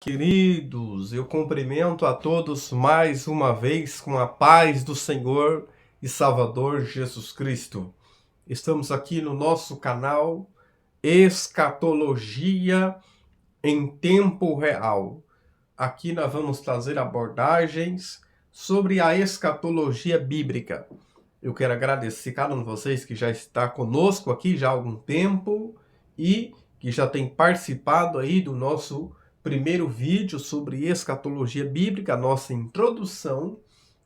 Queridos, eu cumprimento a todos mais uma vez com a paz do Senhor e Salvador Jesus Cristo. Estamos aqui no nosso canal Escatologia em Tempo Real. Aqui nós vamos trazer abordagens sobre a escatologia bíblica. Eu quero agradecer cada um de vocês que já está conosco aqui já há algum tempo e que já tem participado aí do nosso primeiro vídeo sobre escatologia bíblica, a nossa introdução.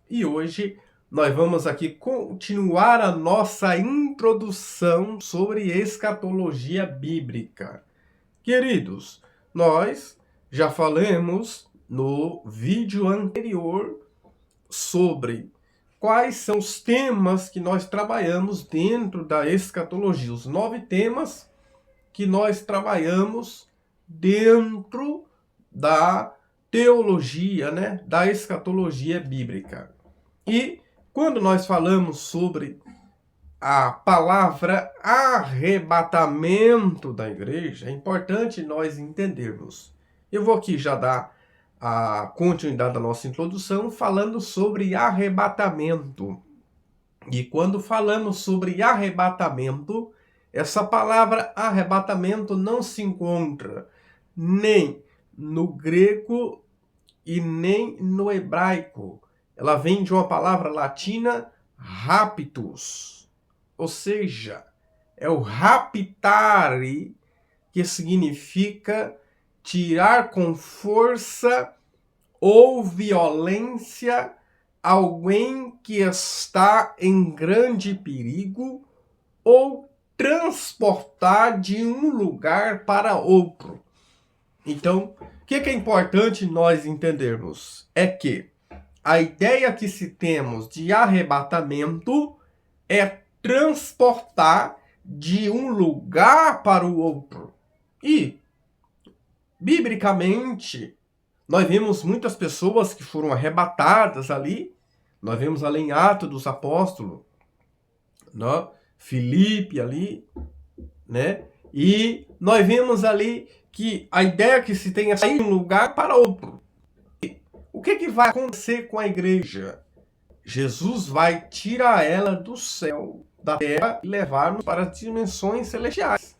E hoje nós vamos aqui continuar a nossa introdução sobre escatologia bíblica. Queridos, nós já falamos no vídeo anterior sobre quais são os temas que nós trabalhamos dentro da escatologia, os 9 temas que nós trabalhamos dentro da teologia, da escatologia bíblica. E quando nós falamos sobre a palavra arrebatamento da igreja, é importante nós entendermos. Eu vou aqui já dar a continuidade da nossa introdução falando sobre arrebatamento. E quando falamos sobre arrebatamento, essa palavra arrebatamento não se encontra nem no grego e nem no hebraico. Ela vem de uma palavra latina, raptus. Ou seja, é o raptare, que significa tirar com força ou violência alguém que está em grande perigo ou transportar de um lugar para outro. Então, o que é importante nós entendermos? É que a ideia que se temos de arrebatamento é transportar de um lugar para o outro. E, biblicamente, nós vemos muitas pessoas que foram arrebatadas ali. Nós vemos ali em Atos dos Apóstolos, Filipe ali, E nós vemos ali que a ideia que se tem é sair de um lugar para outro. O que vai acontecer com a igreja? Jesus vai tirar ela do céu, da terra, e levar-nos para as dimensões celestiais.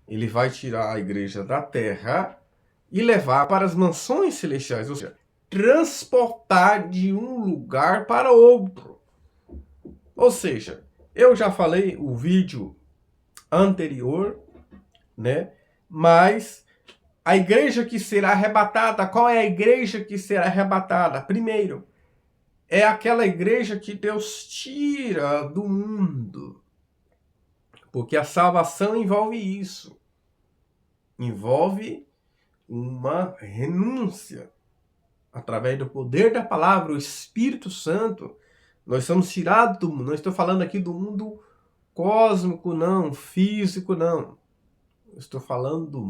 Ele vai tirar a igreja da terra e levar para as mansões celestiais, ou seja, transportar de um lugar para outro. Ou seja, eu já falei o vídeo anterior, mas a igreja que será arrebatada, qual é a igreja que será arrebatada? Primeiro, é aquela igreja que Deus tira do mundo. Porque a salvação envolve isso. Envolve uma renúncia. Através do poder da palavra, o Espírito Santo, nós somos tirados do mundo. Não estou falando aqui do mundo cósmico, não, físico, não. Eu estou falando do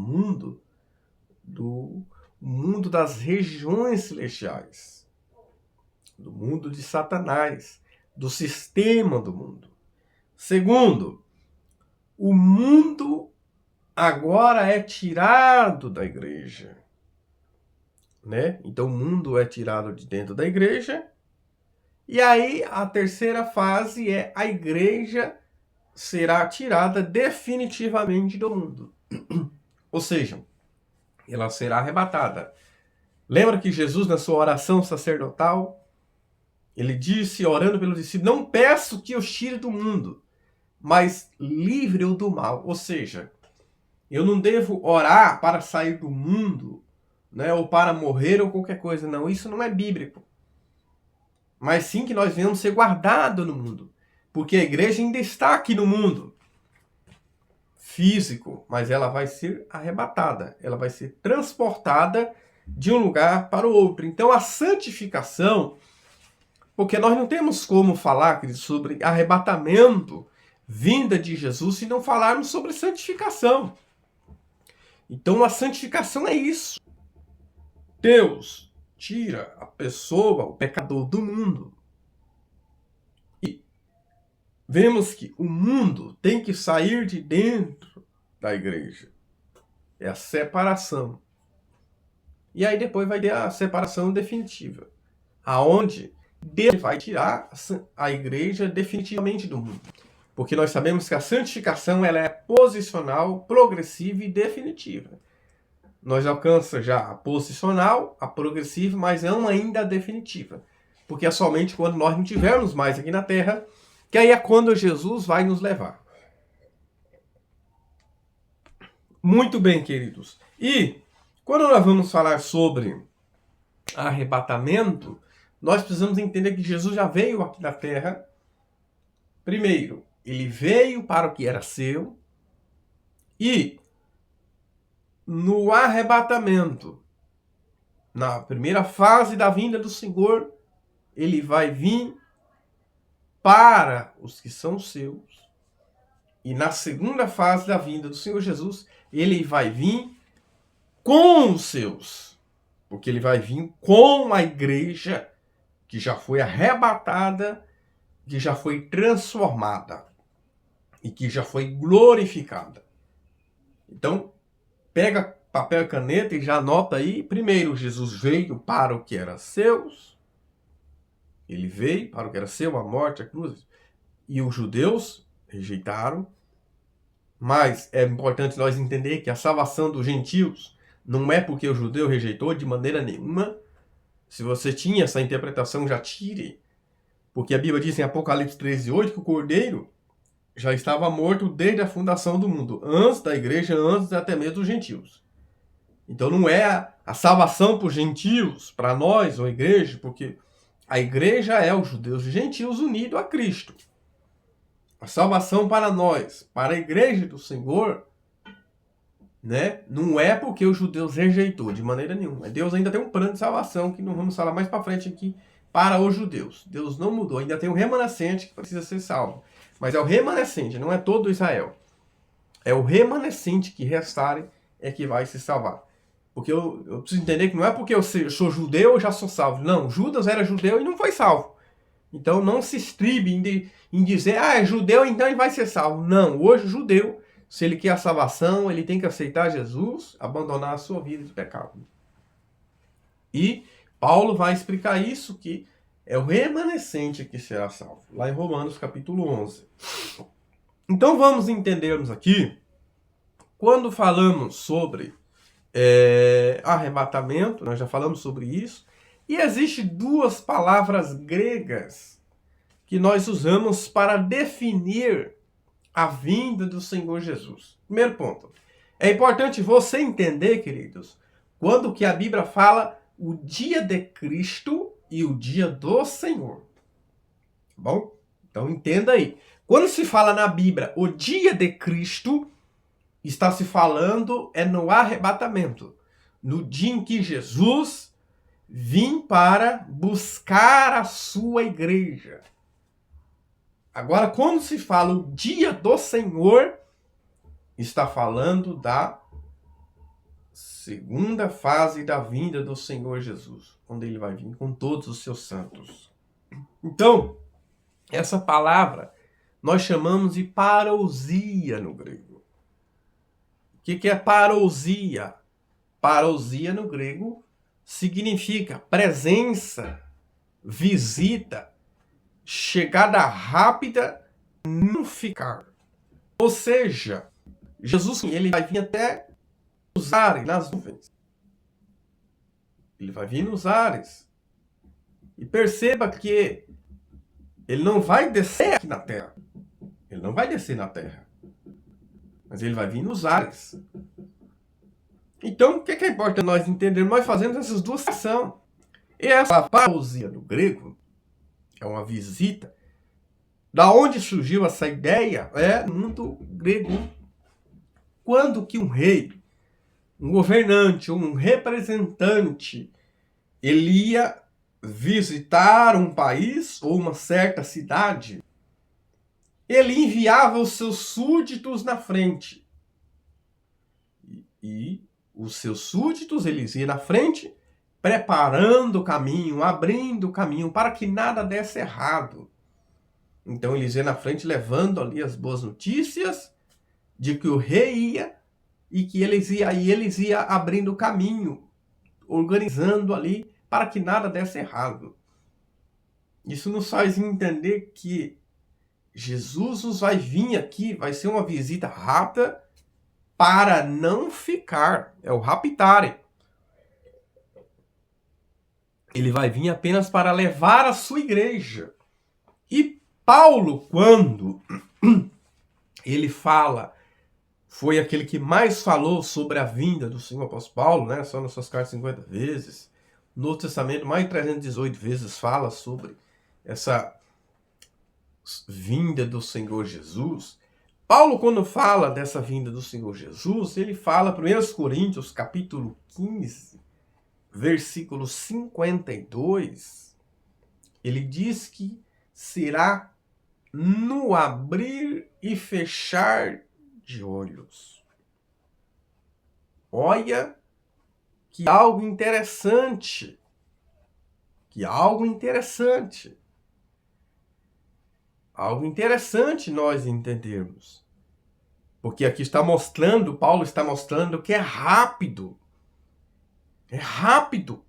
mundo das regiões celestiais, do mundo de Satanás, do sistema do mundo. Segundo, o mundo agora é tirado da igreja. Então o mundo é tirado de dentro da igreja. E aí a terceira fase é a igreja será tirada definitivamente do mundo. Ou seja, ela será arrebatada. Lembra que Jesus, na sua oração sacerdotal, ele disse, orando pelos discípulos, não peço que os tire do mundo, mas livre-o do mal. Ou seja, eu não devo orar para sair do mundo, ou para morrer ou qualquer coisa. Não, isso não é bíblico. Mas sim que nós devemos ser guardados no mundo. Porque a igreja ainda está aqui no mundo físico, mas ela vai ser arrebatada. Ela vai ser transportada de um lugar para o outro. Então a santificação, porque nós não temos como falar, queridos, sobre arrebatamento, vinda de Jesus, se não falarmos sobre santificação. Então a santificação é isso. Deus tira a pessoa, o pecador, do mundo. E vemos que o mundo tem que sair de dentro da igreja. É a separação. e aí depois vai ter a separação definitiva, aonde Deus vai tirar a igreja definitivamente do mundo. Porque nós sabemos que a santificação ela é posicional, progressiva e definitiva. Nós alcançamos já a posicional, a progressiva, mas não ainda a definitiva. Porque é somente quando nós não tivermos mais aqui na Terra, que aí é quando Jesus vai nos levar. Muito bem, queridos. E quando nós vamos falar sobre arrebatamento, nós precisamos entender que Jesus já veio aqui na Terra. Primeiro, ele veio para o que era seu. E no arrebatamento, na primeira fase da vinda do Senhor, ele vai vir para os que são seus. E na segunda fase da vinda do Senhor Jesus, ele vai vir com os seus. Porque ele vai vir com a igreja que já foi arrebatada, que já foi transformada e que já foi glorificada. Então, pega papel e caneta e já anota aí. Primeiro, Jesus veio para o que era seus. Ele veio para o que era seu, a morte, a cruz. E os judeus rejeitaram. Mas é importante nós entender que a salvação dos gentios não é porque o judeu rejeitou de maneira nenhuma. Se você tinha essa interpretação, já tire. Porque a Bíblia diz em Apocalipse 13:8 que o Cordeiro já estava morto desde a fundação do mundo. Antes da igreja, antes até mesmo dos gentios. Então não é a salvação para os gentios, para nós, ou a igreja, porque a igreja é os judeus e gentios unidos a Cristo. A salvação para nós, para a igreja do Senhor, né, não é porque os judeus rejeitou de maneira nenhuma. Deus ainda tem um plano de salvação, que nós vamos falar mais para frente aqui, para os judeus. Deus não mudou, ainda tem um remanescente que precisa ser salvo. Mas é o remanescente, não é todo Israel. É o remanescente que restarem é que vai se salvar. Porque eu preciso entender que não é porque eu sou judeu eu já sou salvo. Não, Judas era judeu e não foi salvo. Então não se estribe em dizer, é judeu, então ele vai ser salvo. Não, hoje o judeu, se ele quer a salvação, ele tem que aceitar Jesus, abandonar a sua vida de pecado. E Paulo vai explicar isso, que é o remanescente que será salvo. Lá em Romanos capítulo 11. Então vamos entendermos aqui, quando falamos sobre arrebatamento, nós já falamos sobre isso, e existem duas palavras gregas que nós usamos para definir a vinda do Senhor Jesus. Primeiro ponto. É importante você entender, queridos, quando que a Bíblia fala o dia de Cristo e o dia do Senhor. Bom? Então entenda aí. Quando se fala na Bíblia o dia de Cristo, está se falando no arrebatamento. No dia em que Jesus vim para buscar a sua igreja. Agora, quando se fala o dia do Senhor, está falando da segunda fase da vinda do Senhor Jesus, onde ele vai vir com todos os seus santos. Então, essa palavra nós chamamos de parousia no grego. O que é parousia? Parousia no grego significa presença, visita, chegada rápida, não ficar. Ou seja, Jesus ele vai vir até os ares, nas nuvens. Ele vai vir nos ares. E perceba que ele não vai descer aqui na terra. Ele não vai descer na terra. Mas ele vai vir nos ares. Então, o que é importante nós entendermos? Nós fazemos essas duas ações. E essa parousia do grego é uma visita. Da onde surgiu essa ideia? É no mundo grego. Quando que um rei, um governante, um representante, ele ia visitar um país ou uma certa cidade, ele enviava os seus súditos na frente. E os seus súditos, eles iam na frente, preparando o caminho, abrindo o caminho, para que nada desse errado. Então eles iam na frente, levando ali as boas notícias de que o rei ia, e que eles iam abrindo o caminho, organizando ali para que nada desse errado. Isso nos faz entender que Jesus nos vai vir aqui, vai ser uma visita rápida para não ficar. É o raptare. Ele vai vir apenas para levar a sua igreja. E Paulo, quando ele fala, foi aquele que mais falou sobre a vinda do Senhor, apóstolo Paulo, né? Só nas suas cartas 50 vezes. No Novo Testamento, mais de 318 vezes fala sobre essa vinda do Senhor Jesus. Paulo, quando fala dessa vinda do Senhor Jesus, ele fala, 1 Coríntios, capítulo 15, versículo 52, ele diz que será no abrir e fechar de olhos. Olha que algo interessante. Algo interessante nós entendermos. Porque aqui está mostrando, Paulo está mostrando que é rápido. É rápido.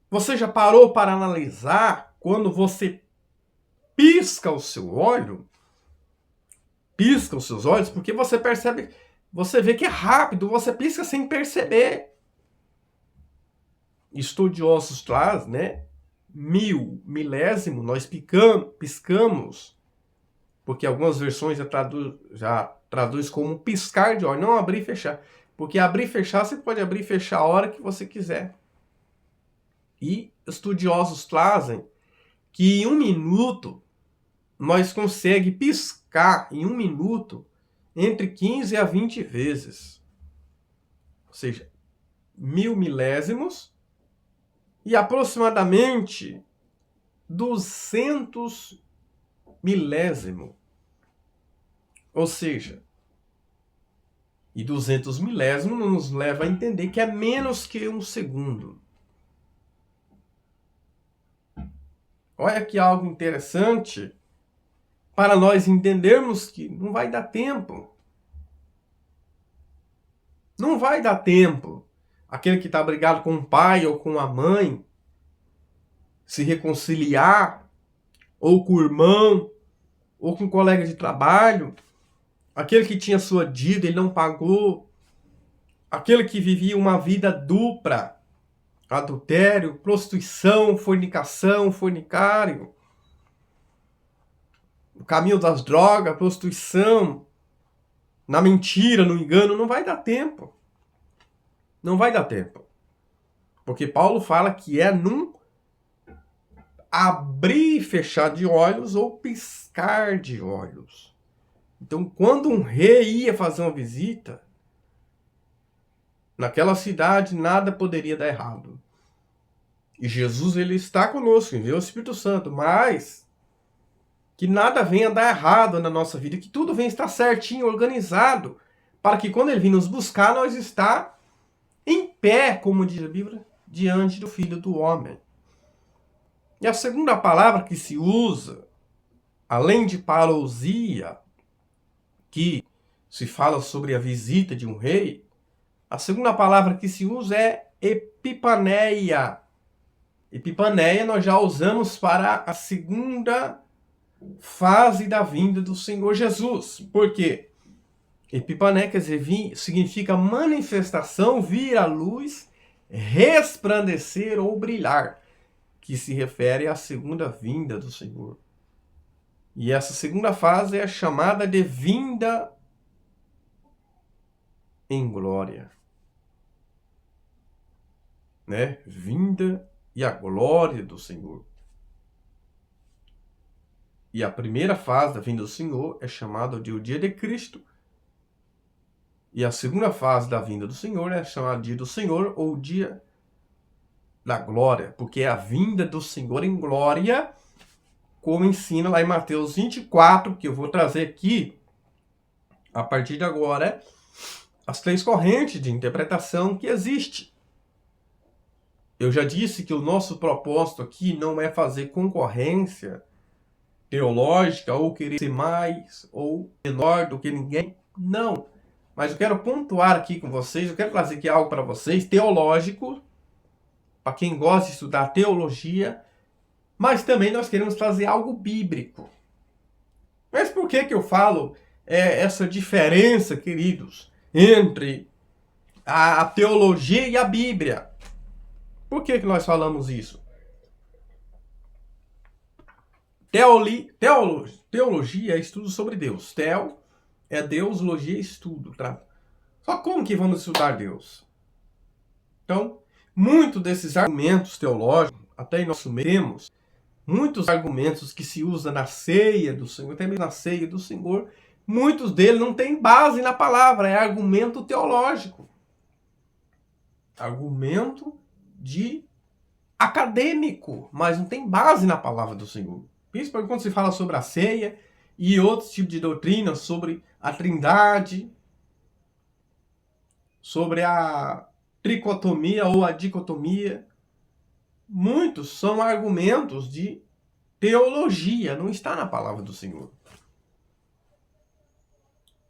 Você já parou para analisar quando você pisca o seu olho? Pisca os seus olhos, porque você percebe, você vê que é rápido, você pisca sem perceber. Estudiosos traz, né? Milésimo, nós piscamos, porque algumas versões já traduz como piscar de olho, não abrir e fechar. Porque abrir e fechar, você pode abrir e fechar a hora que você quiser. E estudiosos trazem que em 1 minuto, nós conseguimos piscar em 1 minuto entre 15 a 20 vezes. Ou seja, 1000 milésimos e aproximadamente 200 milésimo. Ou seja, e 200 milésimo nos leva a entender que é menos que 1 segundo. Olha que algo interessante para nós entendermos que não vai dar tempo. Não vai dar tempo. Aquele que está brigado com o pai ou com a mãe se reconciliar, ou com o irmão, ou com o colega de trabalho, aquele que tinha sua dívida e não pagou, aquele que vivia uma vida dupla, adultério, prostituição, fornicação, fornicário, o caminho das drogas, prostituição, na mentira, no engano, não vai dar tempo. Não vai dar tempo. Porque Paulo fala que é num abrir e fechar de olhos ou piscar de olhos. Então, quando um rei ia fazer uma visita, naquela cidade nada poderia dar errado. E Jesus, ele está conosco, enviou o Espírito Santo, mas que nada venha dar errado na nossa vida, que tudo venha estar certinho, organizado, para que quando ele vir nos buscar, nós está em pé, como diz a Bíblia, diante do Filho do Homem. E a segunda palavra que se usa, além de parousia, que se fala sobre a visita de um rei, a segunda palavra que se usa é epipaneia. Epipaneia nós já usamos para a segunda fase da vinda do Senhor Jesus. Por quê? Epipaneia quer dizer, significa manifestação, vir à luz, resplandecer ou brilhar, que se refere à segunda vinda do Senhor. E essa segunda fase é chamada de vinda em glória. Né? Vinda e a glória do Senhor. E a primeira fase da vinda do Senhor é chamada de o dia de Cristo. E a segunda fase da vinda do Senhor é chamada de dia do Senhor ou dia da glória, porque é a vinda do Senhor em glória, como ensina lá em Mateus 24, que eu vou trazer aqui, a partir de agora, as 3 correntes de interpretação que existem. Eu já disse que o nosso propósito aqui não é fazer concorrência teológica ou querer ser mais ou menor do que ninguém. Não. mas eu quero pontuar aqui com vocês, eu quero trazer aqui algo para vocês, teológico, para quem gosta de estudar teologia, mas também nós queremos trazer algo bíblico. Mas por que eu falo essa diferença, queridos, entre a teologia e a Bíblia? Por que nós falamos isso? Teologia é estudo sobre Deus. Teo é Deus, logia é estudo. Tá? Só como que vamos estudar Deus? Então, muitos desses argumentos teológicos, até em nosso meio, temos muitos argumentos que se usam na ceia do Senhor, até mesmo na ceia do Senhor, muitos deles não têm base na palavra, é argumento teológico. Argumento de acadêmico, mas não tem base na palavra do Senhor. Principalmente quando se fala sobre a ceia e outros tipos de doutrinas sobre a trindade, sobre a tricotomia ou a dicotomia. Muitos são argumentos de teologia, não está na palavra do Senhor.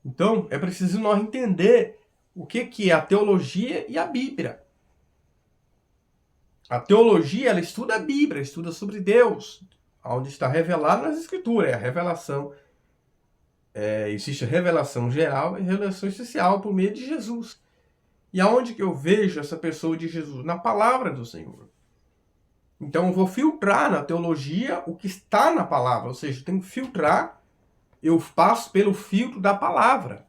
Então, é preciso nós entender o que é a teologia e a Bíblia. A teologia, ela estuda a Bíblia, estuda sobre Deus, onde está revelado nas Escrituras. É a revelação, existe a revelação geral e a revelação especial por meio de Jesus. E aonde que eu vejo essa pessoa de Jesus? Na palavra do Senhor. Então eu vou filtrar na teologia o que está na palavra, ou seja, eu tenho que filtrar, eu passo pelo filtro da palavra.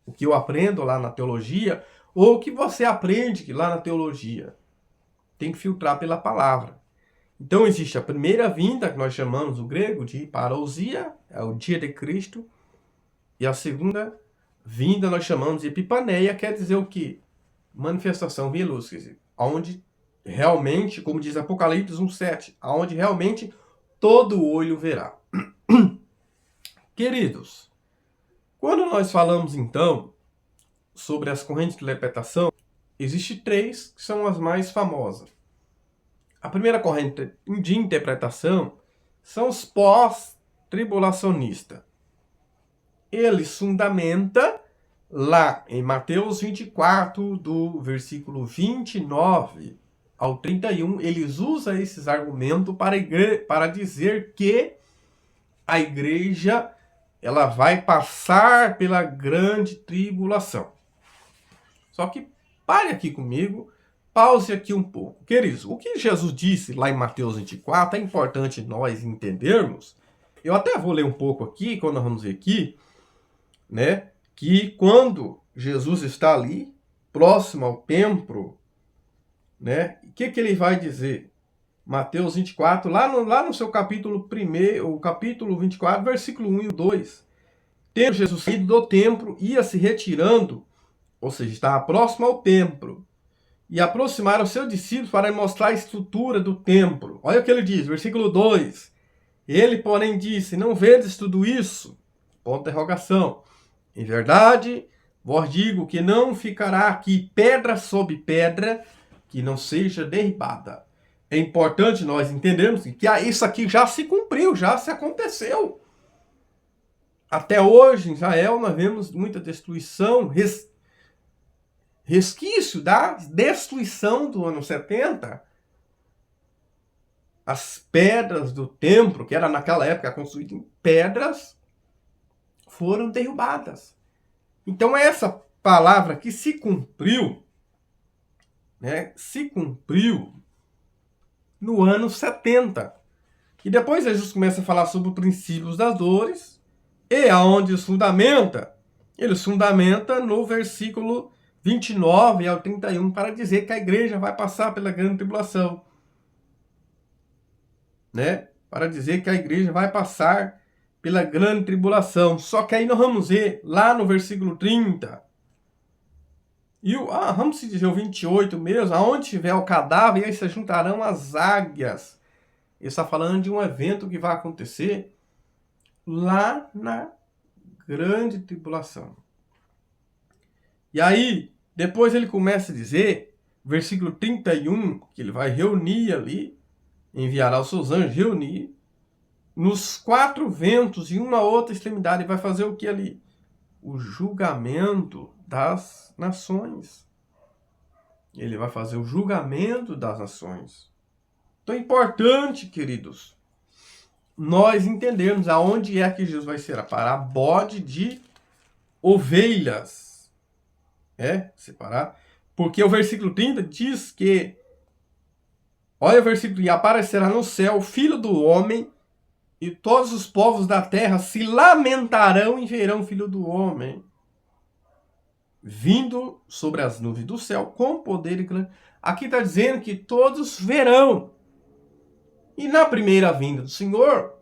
O que eu aprendo lá na teologia, ou o que você aprende lá na teologia. Tem que filtrar pela palavra. Então existe a primeira vinda, que nós chamamos o grego de parousia, é o dia de Cristo. E a segunda vinda nós chamamos de epipaneia, quer dizer o quê? Manifestação via luz, quer dizer, onde realmente, como diz Apocalipse 1:7, aonde realmente todo olho verá. Queridos, quando nós falamos então sobre as correntes de interpretação, existem 3 que são as mais famosas. A primeira corrente de interpretação são os pós-tribulacionistas. Eles fundamentam lá em Mateus 24, do versículo 29 ao 31, eles usam esses argumentos para dizer que a igreja ela vai passar pela grande tribulação. Só que pare aqui comigo, pause aqui um pouco. Queridos, o que Jesus disse lá em Mateus 24 é importante nós entendermos. Eu até vou ler um pouco aqui, quando nós vamos ver aqui, né, que quando Jesus está ali, próximo ao templo, né, o que ele vai dizer? Mateus 24, lá no seu capítulo 1, o capítulo 24, versículo 1 e 2. Tendo Jesus saído do templo, ia se retirando, ou seja, estava próximo ao templo, e aproximaram os seus discípulos para mostrar a estrutura do templo. Olha o que ele diz, versículo 2. Ele, porém, disse, não vedes tudo isso? Ponto de interrogação. Em verdade, vos digo que não ficará aqui pedra sobre pedra que não seja derribada. É importante nós entendermos que isso aqui já se cumpriu, já se aconteceu. Até hoje, em Israel, nós vemos muita destruição, resquício da destruição do ano 70. As pedras do templo, que era naquela época construído em pedras, foram derrubadas. Então essa palavra que se cumpriu, né, se cumpriu no ano 70. E depois Jesus começa a falar sobre os princípios das dores, e aonde os fundamenta? Ele os fundamenta no versículo 29 ao 31, para dizer que a igreja vai passar pela grande tribulação. Né? Para dizer que a igreja vai passar pela grande tribulação. Só que aí nós vamos ver lá no versículo 30. E vamos dizer o 28 mesmo, aonde tiver o cadáver, aí se juntarão as águias. Ele está falando de um evento que vai acontecer lá na grande tribulação. E aí, depois ele começa a dizer, versículo 31, que ele vai reunir ali, enviará os seus anjos, reunir nos 4 ventos e uma outra extremidade. Vai fazer o que ali? o julgamento das nações. Ele vai fazer o julgamento das nações. Então é importante, queridos, nós entendermos aonde é que Jesus vai separar bode de ovelhas. Separar. Porque o versículo 30 diz que, olha o versículo, e aparecerá no céu o Filho do Homem, e todos os povos da terra se lamentarão e verão o Filho do Homem vindo sobre as nuvens do céu com poder e grande. Aqui está dizendo que todos verão. E na primeira vinda do Senhor,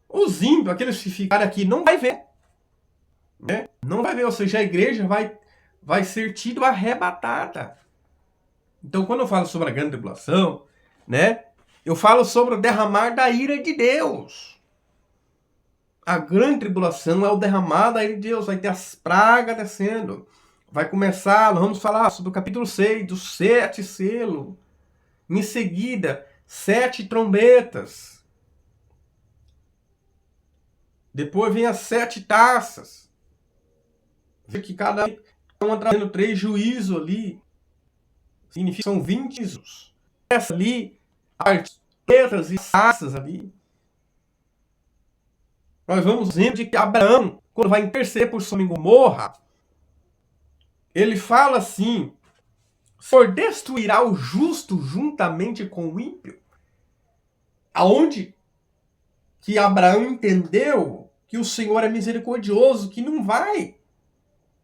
os ímpios, aqueles que ficarem aqui, não vai ver. Né? Não vai ver, ou seja, a igreja vai ser tido arrebatada. Então, quando eu falo sobre a grande tribulação, né, eu falo sobre o derramar da ira de Deus. A grande tribulação é o derramar da ira de Deus. Vai ter as pragas descendo. Vai começar, nós vamos falar sobre o capítulo 6, dos 7 selos. Em seguida, 7 trombetas. Depois vem as 7 taças. Vê que cada uma trazendo 3 juízos ali. Significa que são 20 juízos. Essa ali, as letras e taças ali. Nós vamos vendo de que Abraão, quando vai interceder por Sodoma e Gomorra, ele fala assim: Senhor destruirá o justo juntamente com o ímpio. Aonde que Abraão entendeu que o Senhor é misericordioso, que não vai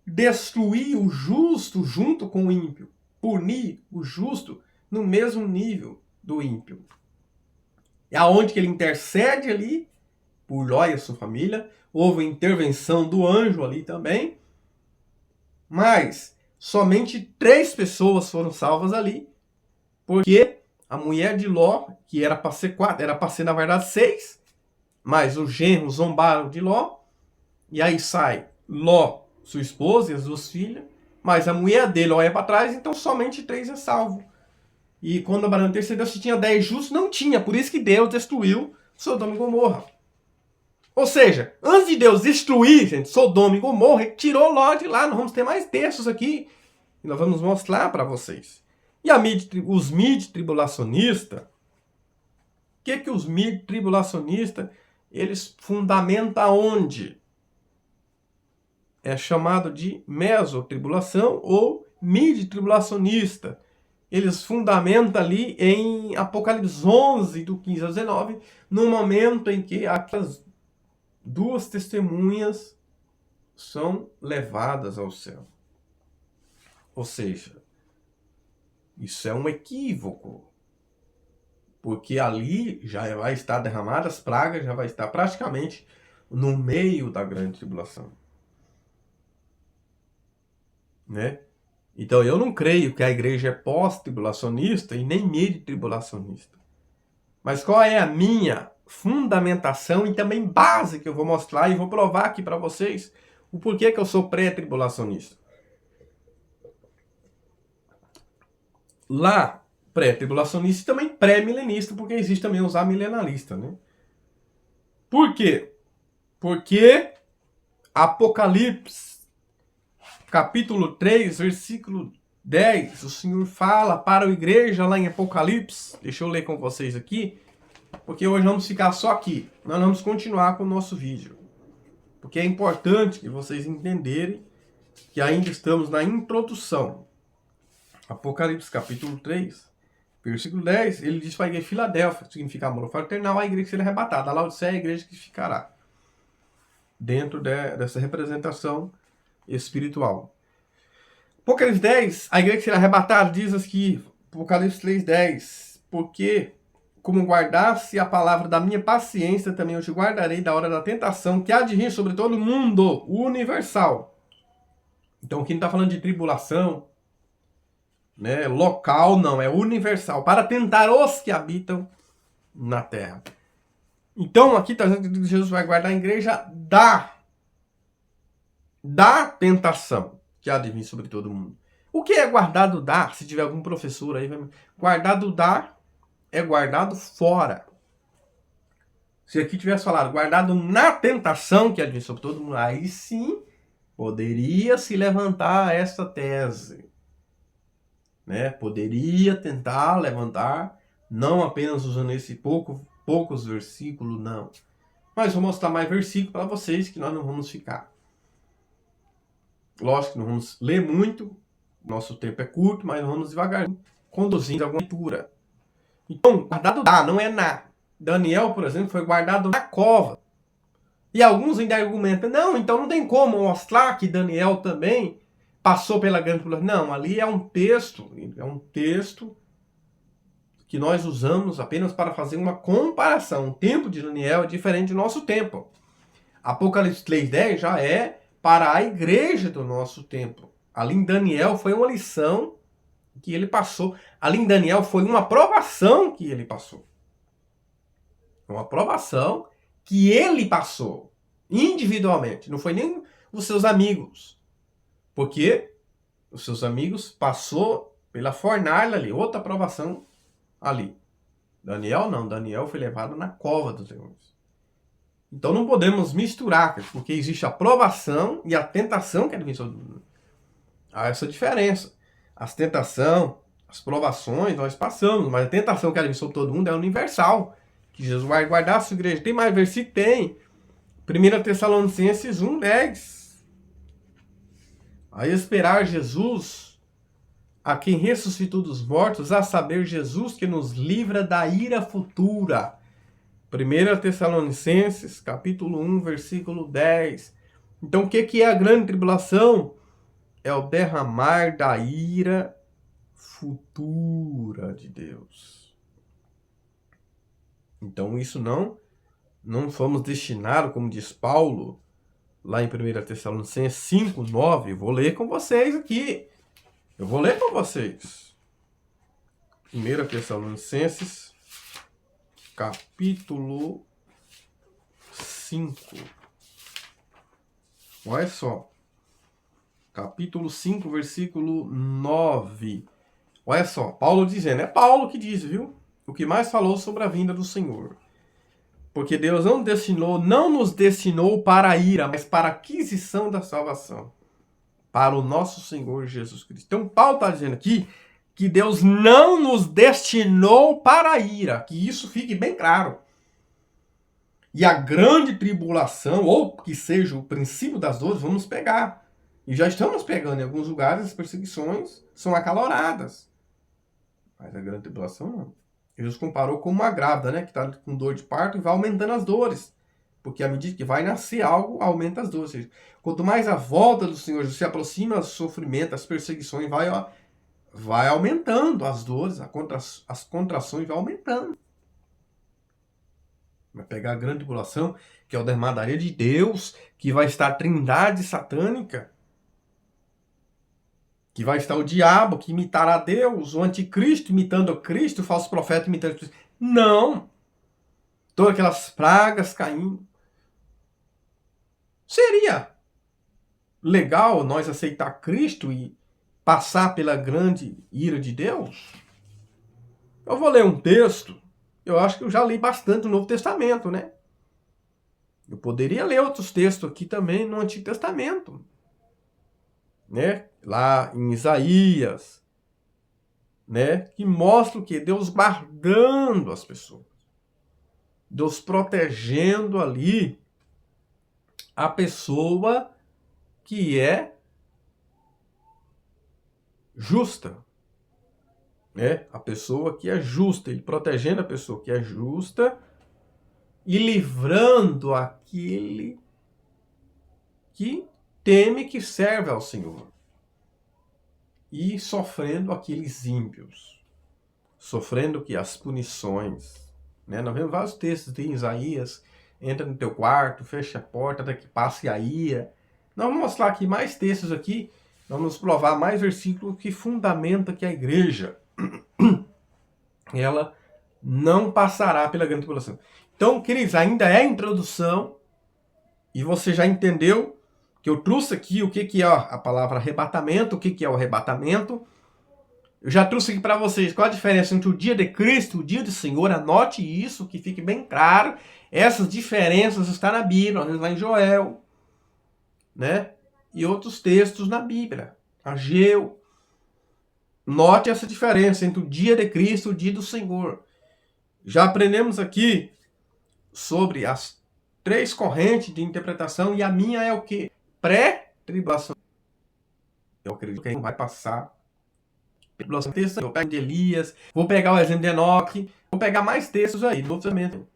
destruir o justo junto com o ímpio, punir o justo no mesmo nível do ímpio. É aonde que ele intercede ali por Ló e a sua família. Houve intervenção do anjo ali também. Mas somente 3 pessoas foram salvas ali. Porque a mulher de Ló, que era para ser 4, era para ser na verdade 6. Mas os genros zombaram de Ló. E aí sai Ló, sua esposa e as 2 filhas. Mas a mulher dele olha para trás, então somente 3 é salvo. E quando Abraão intercedeu, se tinha 10 justos, não tinha. Por isso que Deus destruiu Sodoma e Gomorra. Ou seja, antes de Deus destruir, gente, Sodoma e Gomorra, ele tirou Ló de lá. Nós vamos ter mais textos aqui. E nós vamos mostrar para vocês. E os mid-tribulacionistas, o que os mid-tribulacionistas, eles fundamentam onde? É chamado de mesotribulação ou mid-tribulacionista. Eles fundamentam ali em Apocalipse 11, do 15 ao 19, no momento em que aquelas 2 testemunhas são levadas ao céu. Ou seja, isso é um equívoco. Porque ali já vai estar derramadas pragas, já vai estar praticamente no meio da grande tribulação. Né? Então eu não creio que a igreja é pós-tribulacionista e nem mid-tribulacionista. Mas qual é a minha fundamentação e também base que eu vou mostrar e vou provar aqui para vocês o porquê que eu sou pré-tribulacionista. Lá, pré-tribulacionista e também pré-milenista, porque existe também os amilenalistas, né? Por quê? Porque Apocalipse, capítulo 3, versículo 10, o Senhor fala para a igreja lá em Apocalipse. Deixa eu ler com vocês aqui, porque hoje vamos ficar só aqui. Nós vamos continuar com o nosso vídeo. Porque é importante que vocês entenderem que ainda estamos na introdução. Apocalipse capítulo 3, versículo 10, ele diz para a igreja de Filadélfia, que significa amor fraternal, a igreja que será arrebatada. A Laodiceia é a igreja que ficará dentro dessa representação espiritual. Apocalipse 10, a igreja que será arrebatada, diz aqui, Apocalipse 3:10, porque como guardasse a palavra da minha paciência, também eu te guardarei da hora da tentação, que há de vir sobre todo mundo, universal. Então aqui não está falando de tribulação, né, local, não, é universal, para tentar os que habitam na terra. Então aqui está dizendo que Jesus vai guardar a igreja da tentação, que há de vir sobre todo mundo. O que é guardado da? Se tiver algum professor aí, guardado da é guardado fora. Se aqui tivesse falado guardado na tentação que advém sobre todo mundo, aí sim poderia se levantar esta tese, né? Poderia tentar levantar, não apenas usando esse poucos versículos, não. Mas vou mostrar mais versículos para vocês que nós não vamos ficar. Lógico que não vamos ler muito, nosso tempo é curto, mas vamos devagarinho, conduzindo alguma leitura. Então, guardado não é na. Daniel, por exemplo, foi guardado na cova. E alguns ainda argumentam, não, então não tem como mostrar que Daniel também passou pela grande tribulação. Não, ali é um texto que nós usamos apenas para fazer uma comparação. O tempo de Daniel é diferente do nosso tempo. Apocalipse 3:10 já é para a igreja do nosso tempo. Ali em Daniel foi uma lição que ele passou. Ali em Daniel foi uma aprovação que ele passou. Uma aprovação que ele passou individualmente. Não foi nem os seus amigos. Porque os seus amigos passou pela fornalha ali. Outra aprovação ali. Daniel não. Daniel foi levado na cova dos leões. Então não podemos misturar, porque existe a aprovação e a tentação que advém sobre todo mundo. Há essa diferença. As tentações, as provações nós passamos, mas a tentação que advém sobre todo mundo é universal. Que Jesus vai guardar a sua igreja. Tem mais versículo? Tem. 1 Tessalonicenses 1:10. A esperar Jesus, a quem ressuscitou dos mortos, a saber, Jesus que nos livra da ira futura. 1 Tessalonicenses, capítulo 1, versículo 10. Então, o que é a grande tribulação? É o derramar da ira futura de Deus. Então, isso não fomos destinados, como diz Paulo, lá em 1 Tessalonicenses 5:9. Vou ler com vocês aqui. Eu vou ler com vocês. 1 Tessalonicenses, capítulo 5. Olha só. Capítulo 5, versículo 9. Olha só, Paulo dizendo. É Paulo que diz, viu? O que mais falou sobre a vinda do Senhor. Porque Deus não nos destinou para a ira, mas para a aquisição da salvação. Para o nosso Senhor Jesus Cristo. Então Paulo está dizendo aqui que Deus não nos destinou para a ira. Que isso fique bem claro. E a grande tribulação, ou que seja o princípio das dores, vamos pegar. E já estamos pegando em alguns lugares, as perseguições são acaloradas. Mas a grande tribulação não. Jesus comparou com uma grávida, né? Que está com dor de parto e vai aumentando as dores. Porque à medida que vai nascer algo, aumenta as dores. Ou seja, quanto mais a volta do Senhor se aproxima, o sofrimento, as perseguições, vai aumentando as dores, as contrações vai aumentando. Vai pegar a grande tribulação, que é o derramar da ira de Deus, que vai estar a trindade satânica, que vai estar o diabo, que imitará Deus, o anticristo imitando o Cristo, o falso profeta imitando o Cristo. Não! Todas aquelas pragas caindo. Seria legal nós aceitar Cristo e passar pela grande ira de Deus? Eu vou ler um texto. Eu acho que eu já li bastante no Novo Testamento, né? Eu poderia ler outros textos aqui também no Antigo Testamento. Né? Lá em Isaías, né? Que mostra o quê? Deus guardando as pessoas. Deus protegendo ali a pessoa que é justa. Né? A pessoa que é justa. Ele protegendo a pessoa que é justa e livrando aquele que teme, que serve ao Senhor. E sofrendo aqueles ímpios. Sofrendo que as punições. Né? Nós vemos vários textos de Isaías. Entra no teu quarto, fecha a porta, até que passe a ira. Nós vamos mostrar aqui mais textos aqui. Vamos provar mais versículos que fundamenta que a igreja ela não passará pela grande tribulação. Então, queridos, ainda é a introdução. E você já entendeu que eu trouxe aqui o que é a palavra arrebatamento, o que é o arrebatamento. Eu já trouxe aqui para vocês qual a diferença entre o dia de Cristo e o dia do Senhor. Anote isso, que fique bem claro. Essas diferenças estão na Bíblia, às vezes lá em Joel, né? E outros textos na Bíblia. Ageu. Note essa diferença entre o dia de Cristo e o dia do Senhor. Já aprendemos aqui sobre as 3 correntes de interpretação, e a minha é o que? Pré-tribulação. Eu acredito que a gente vai passar tribulação. Eu pego de Elias, vou pegar o exemplo de Enoque, vou pegar mais textos aí, do Novo Testamento.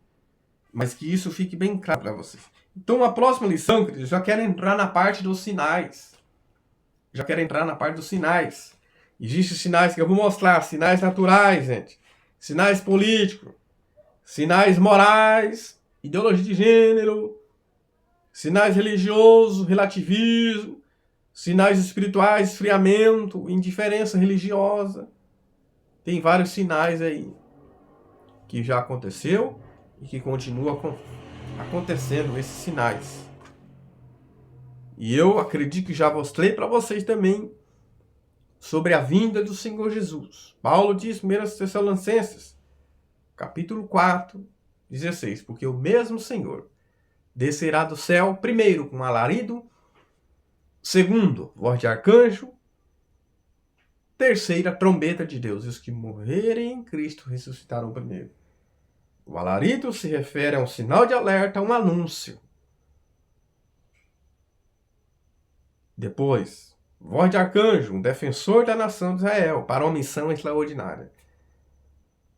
Mas que isso fique bem claro para vocês. Então, a próxima lição, queridos, já quero entrar na parte dos sinais. Existem sinais que eu vou mostrar, sinais naturais, gente. Sinais políticos, sinais morais, ideologia de gênero, sinais religiosos, relativismo, sinais espirituais, esfriamento, indiferença religiosa. Tem vários sinais aí que já aconteceu e que continua acontecendo esses sinais. E eu acredito que já mostrei para vocês também sobre a vinda do Senhor Jesus. Paulo diz em 1 Tessalonicenses, capítulo 4, 16, porque o mesmo Senhor descerá do céu, primeiro com alarido, segundo, voz de arcanjo, terceira, trombeta de Deus. E os que morrerem em Cristo ressuscitarão primeiro. O alarido se refere a um sinal de alerta, a um anúncio. Depois, voz de arcanjo, um defensor da nação de Israel, para uma missão extraordinária.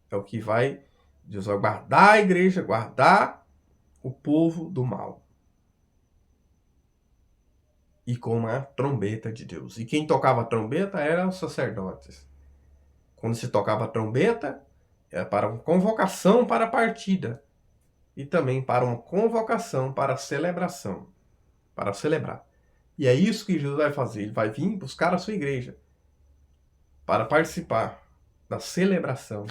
É o que vai, Deus vai guardar a igreja, guardar o povo do mal. E com a trombeta de Deus. E quem tocava a trombeta eram os sacerdotes. Quando se tocava a trombeta, era para uma convocação para a partida. E também para uma convocação para a celebração. Para celebrar. E é isso que Jesus vai fazer. Ele vai vir buscar a sua igreja para participar da celebração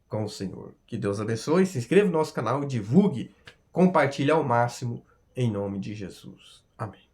com o Senhor. Que Deus abençoe. Se inscreva no nosso canal, divulgue, compartilhe ao máximo em nome de Jesus. Amém.